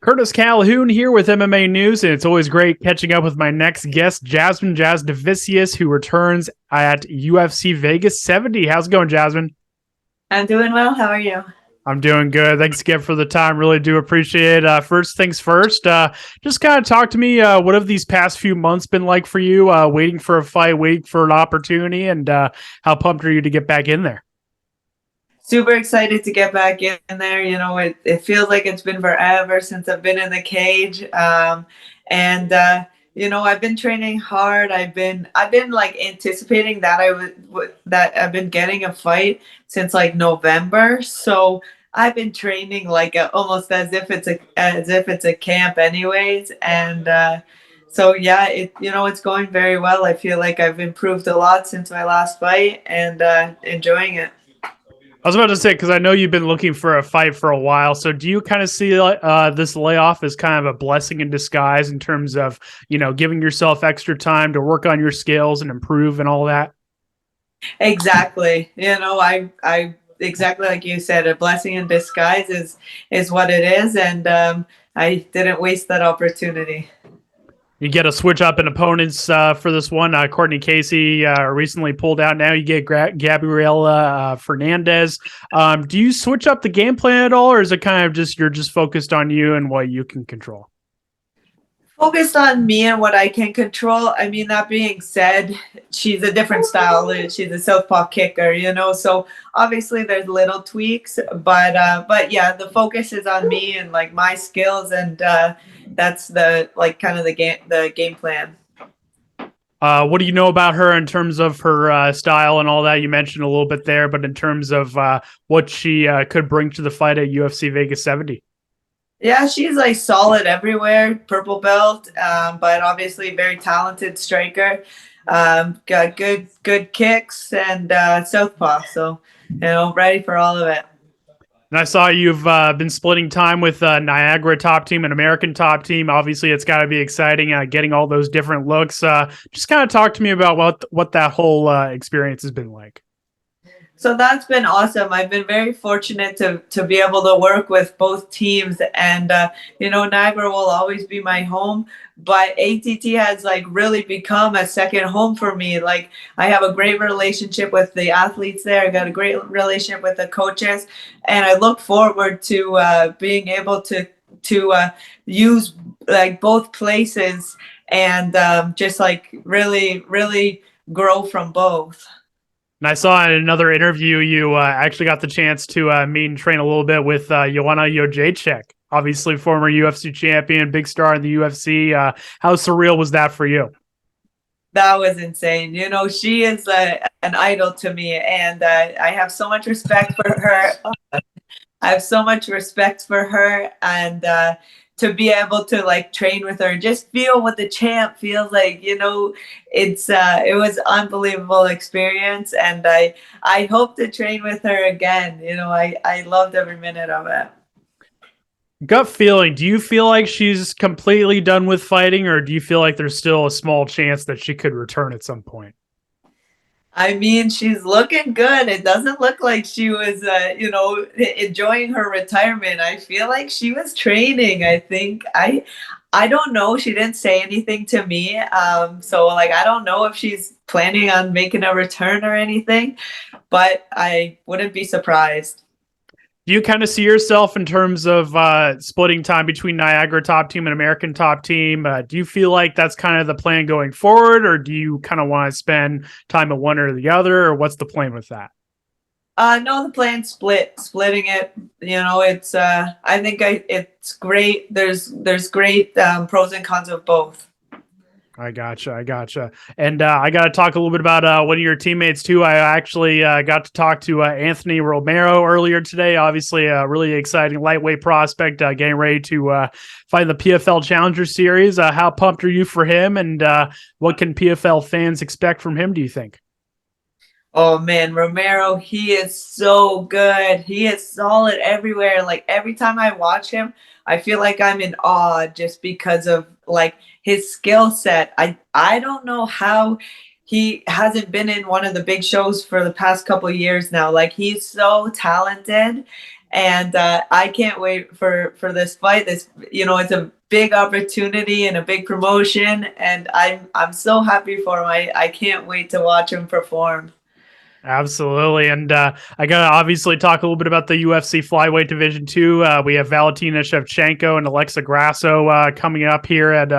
Curtis Calhoun here with MMA News, and it's always great catching up with my next guest, Jasmine Jasudavicius, who returns at UFC Vegas 70. How's it going, Jasmine? I'm doing well. How are you? I'm doing good. Thanks again for the time. Really do appreciate it. First things first, just kind of talk to me. What have these past few months been like for you? Waiting for a fight, waiting for an opportunity, and how pumped are you to get back in there? Super excited to get back in there. It feels like it's been forever since I've been in the cage. And I've been training hard. I've been like anticipating that that I've been getting a fight since like November. So I've been training like almost as if it's a camp anyways. And yeah, it's going very well. I feel like I've improved a lot since my last fight and enjoying it. I was about to say, because I know you've been looking for a fight for a while. So do you kind of see this layoff as kind of a blessing in disguise in terms of, giving yourself extra time to work on your skills and improve and all that? Exactly. I exactly like you said, a blessing in disguise is what it is, and I didn't waste that opportunity. You get a switch up in opponents for this one. Courtney Casey recently pulled out. Now you get Gabriela Fernandez. Do you switch up the game plan at all, or is it kind of just you're just focused on you and what you can control? Focused on me and what I can control. I mean, that being said, she's a different style. She's a southpaw kicker. So obviously there's little tweaks, but yeah, the focus is on me and like my skills, and that's the like kind of the game plan. What do you know about her in terms of her style and all that? You mentioned a little bit there, but in terms of what she could bring to the fight at UFC Vegas 70. Yeah, she's like solid everywhere, purple belt, but obviously very talented striker. Got good kicks and southpaw, so ready for all of it. And I saw you've been splitting time with Niagara top team and American top team. Obviously, it's got to be exciting getting all those different looks. Just kind of talk to me about what that whole experience has been like. So that's been awesome. I've been very fortunate to be able to work with both teams, and Niagara will always be my home, but ATT has like really become a second home for me. Like, I have a great relationship with the athletes there. I got a great relationship with the coaches, and I look forward to being able to use like both places and just like really grow from both. And I saw in another interview you actually got the chance to meet and train a little bit with Joanna Jędrzejczyk, obviously former UFC champion, big star in the UFC. How surreal was that for you? That was insane. She is an idol to me, and I have so much respect for her. I have so much respect for her, and to be able to like train with her, just feel what the champ feels like. It was unbelievable experience, and I hope to train with her again. I loved every minute of it. Gut feeling, do you feel like she's completely done with fighting, or do you feel like there's still a small chance that she could return at some point? I mean, she's looking good. It doesn't look like she was, enjoying her retirement. I feel like she was training. I don't know. She didn't say anything to me. So like, I don't know if she's planning on making a return or anything, but I wouldn't be surprised. Do you kind of see yourself in terms of splitting time between Niagara top team and American top team? Do you feel like that's kind of the plan going forward, or do you kind of want to spend time at one or the other, or what's the plan with that? No, the plan splitting it. I think it's great. There's great pros and cons of both. I gotcha. And I got to talk a little bit about one of your teammates too. I actually got to talk to Anthony Romero earlier today. Obviously, a really exciting lightweight prospect getting ready to fight in the PFL Challenger Series. How pumped are you for him, and what can PFL fans expect from him, do you think? Oh man, Romero, he is so good. He is solid everywhere. Like, every time I watch him, I feel like I'm in awe just because of like his skill set. I don't know how he hasn't been in one of the big shows for the past couple of years now. Like, he's so talented, and I can't wait for this fight. This, it's a big opportunity and a big promotion, and I'm so happy for him. I can't wait to watch him perform. Absolutely. And I got to obviously talk a little bit about the UFC flyweight division too. We have Valentina Shevchenko and Alexa Grasso coming up here at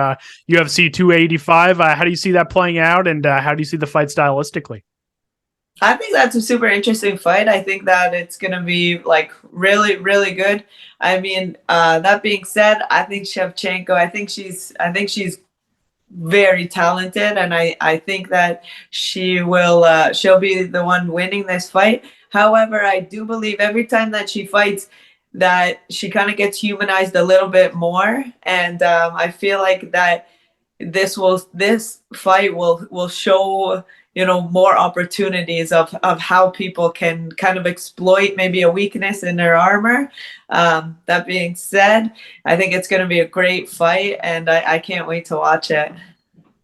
UFC 285. How do you see that playing out, and how do you see the fight stylistically? I think that's a super interesting fight. I think that it's going to be like really, really good. I mean, that being said, I think Shevchenko, I think she's very talented, and I think that she'll be the one winning this fight. However, I do believe every time that she fights that she kind of gets humanized a little bit more, and I feel like that this fight will show more opportunities of how people can kind of exploit maybe a weakness in their armor. That being said, I think it's going to be a great fight, and I can't wait to watch it.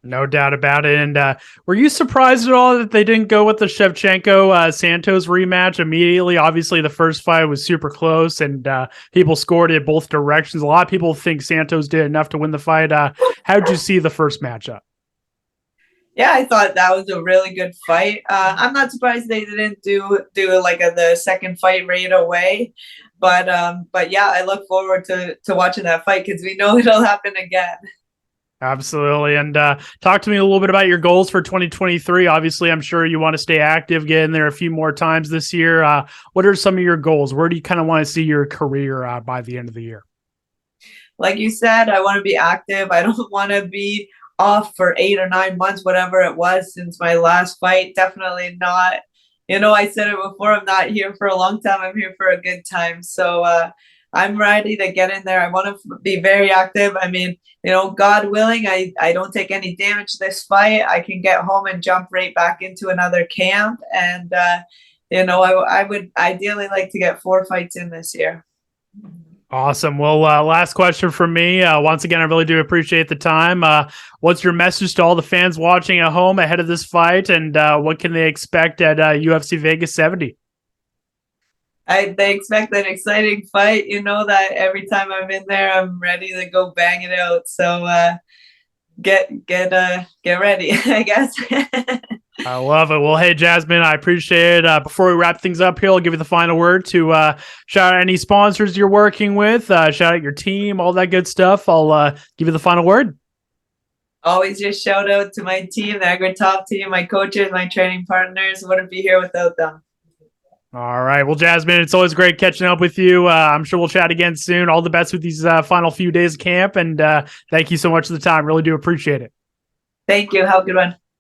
No doubt about it. And were you surprised at all that they didn't go with the Shevchenko Santos rematch immediately? Obviously, the first fight was super close, and people scored it both directions. A lot of people think Santos did enough to win the fight. How did you see the first matchup? Yeah, I thought that was a really good fight. I'm not surprised they didn't do like the second fight right away, but yeah, I look forward to watching that fight because we know it'll happen again. Absolutely. And talk to me a little bit about your goals for 2023. Obviously, I'm sure you want to stay active, get in there a few more times this year. What are some of your goals? Where do you kind of want to see your career by the end of the year? Like you said, I want to be active. I don't want to be off for 8 or 9 months, whatever it was since my last fight. Definitely not. I said it before, I'm not here for a long time. I'm here for a good time. So I'm ready to get in there. I want to be very active. I mean, God willing, I don't take any damage this fight. I can get home and jump right back into another camp. And, I would ideally like to get 4 fights in this year. Awesome. Well, last question from me. Once again, I really do appreciate the time. What's your message to all the fans watching at home ahead of this fight, and what can they expect at UFC Vegas 70? They expect an exciting fight. You know that every time I'm in there, I'm ready to go bang it out. So get ready, I guess. I love it. Well, hey, Jasmine, I appreciate it. Before we wrap things up here, I'll give you the final word to shout out any sponsors you're working with, shout out your team, all that good stuff. I'll give you the final word. Always just shout out to my team, the Agri Top team, my coaches, my training partners. Wouldn't be here without them. All right. Well, Jasmine, it's always great catching up with you. I'm sure we'll chat again soon. All the best with these final few days of camp. And thank you so much for the time. Really do appreciate it. Thank you. Have a good one.